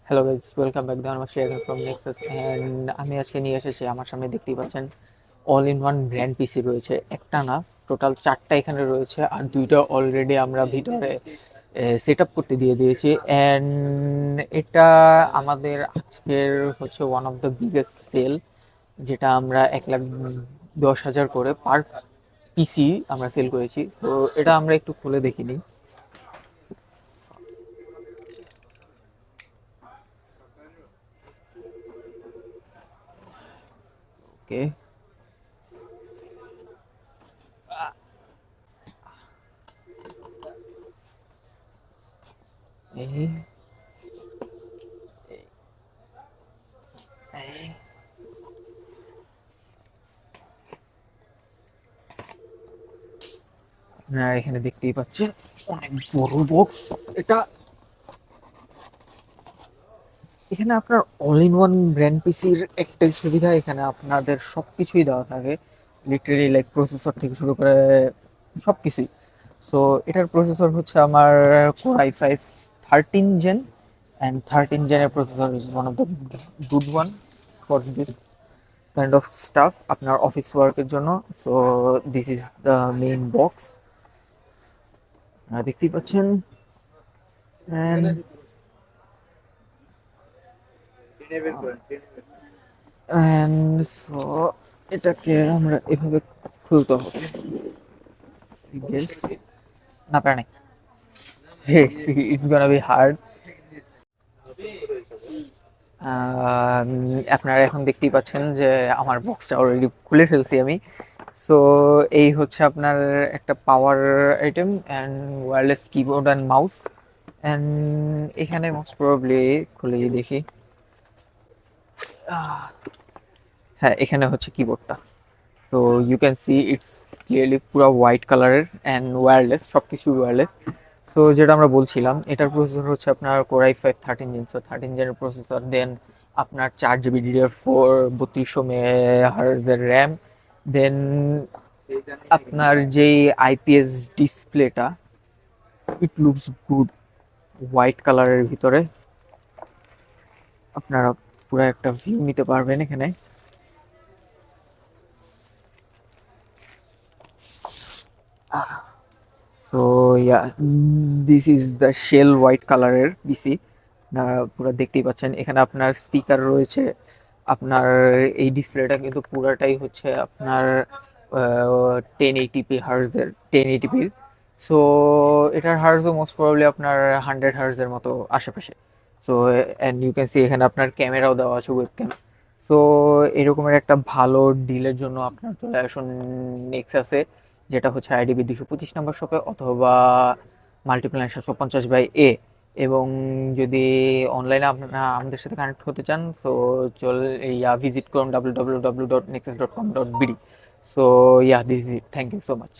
Hello guys, welcome back. আমার share from Nexus and আমি আজকে নিয়ে এসেছি, আমার সামনে দেখতেই পাচ্ছেন, অল ইন ওয়ান ব্র্যান্ড পিসি রয়েছে। একটা না, টোটাল চারটা এখানে রয়েছে, আর দুইটা অলরেডি আমরা ভিতরে সেট আপ করতে দিয়ে দিয়েছি। অ্যান্ড এটা আমাদের আজকের হচ্ছে one of the biggest sale, যেটা আমরা 1,10,000 করে পার পিসি আমরা সেল করেছি। তো এটা আমরা একটু খুলে দেখিনি। ওকে, এই এই আপনারা এখানে দেখতেই পাচ্ছেন, অনেক বড় বক্স এটা। এখানে আপনার অল ইন ওয়ান ব্র্যান্ড পিসির একটাই সুবিধা, এখানে আপনাদের সব কিছুই দেওয়া থাকে, লিটারেলি লাইক প্রসেসর থেকে শুরু করে সব কিছুই। সো এটার প্রসেসর হচ্ছে আমার কোর i5 13 জেন, অ্যান্ড 13 জেনের processor is one of the good one for this kind of stuff, আপনার অফিস ওয়ার্কের জন্য। So this is the main box, দেখতেই পাচ্ছেন। And and so এটাকে আমরা এভাবে খুলতে হবে। Guess? না পারে নাই। It's gonna be hard. আপনারা এখন দেখতেই পাচ্ছেন যে আমার বক্সটা অলরেডি খুলে ফেলছি আমি। সো এই হচ্ছে আপনার একটা power item and wireless keyboard and mouse. And এখানে মোস্ট প্রবাবলি খুলে দেখি। হ্যাঁ, এখানে হচ্ছে কিবোর্ডটা। So you can see it's clearly পুরো হোয়াইট কালারের অ্যান্ড ওয়্যারলেস, সব কিছু ওয়্যারলেস। সো যেটা আমরা বলছিলাম, এটার প্রসেসর হচ্ছে আপনার কোর i5 13 জেন, সো 13 জেনের প্রসেসর। দেন আপনার 4 GB DDR4, 3200 র্যাম। দেন আপনার যেই আইপিএস ডিসপ্লেটা, ইট লুকস গুড, হোয়াইট কালারের ভিতরে। আপনারা পুরো একটা ভিউ নিতে পারবেন এখানে। So yeah, this is the shell white কালারের পিসি। আপনারা পুরো দেখতেই পাচ্ছেন, এখানে আপনার স্পিকার রয়েছে। আপনার এই ডিসপ্লেটা কিন্তু পুরাটাই হচ্ছে আপনার 1080p। সো এটার হার্জও মোস্ট প্রবাবলি আপনার 100 হার্জের মতো আশেপাশে। So and you can see এখানে আপনার ক্যামেরাও দেওয়া আছে, ওয়েবক্যাম। সো এরকমের একটা ভালো ডিলের জন্য আপনার চলে আসুন নেক্সাসে, যেটা হচ্ছে আইডিবি 225 নম্বর শপে, অথবা মাল্টিপ্ল্যান 750/A। এবং যদি অনলাইনে আপনারা আমাদের সাথে কানেক্ট হতে চান, সো ভিজিট করুন www.nexus.com.bd। So this is it, thank you so much.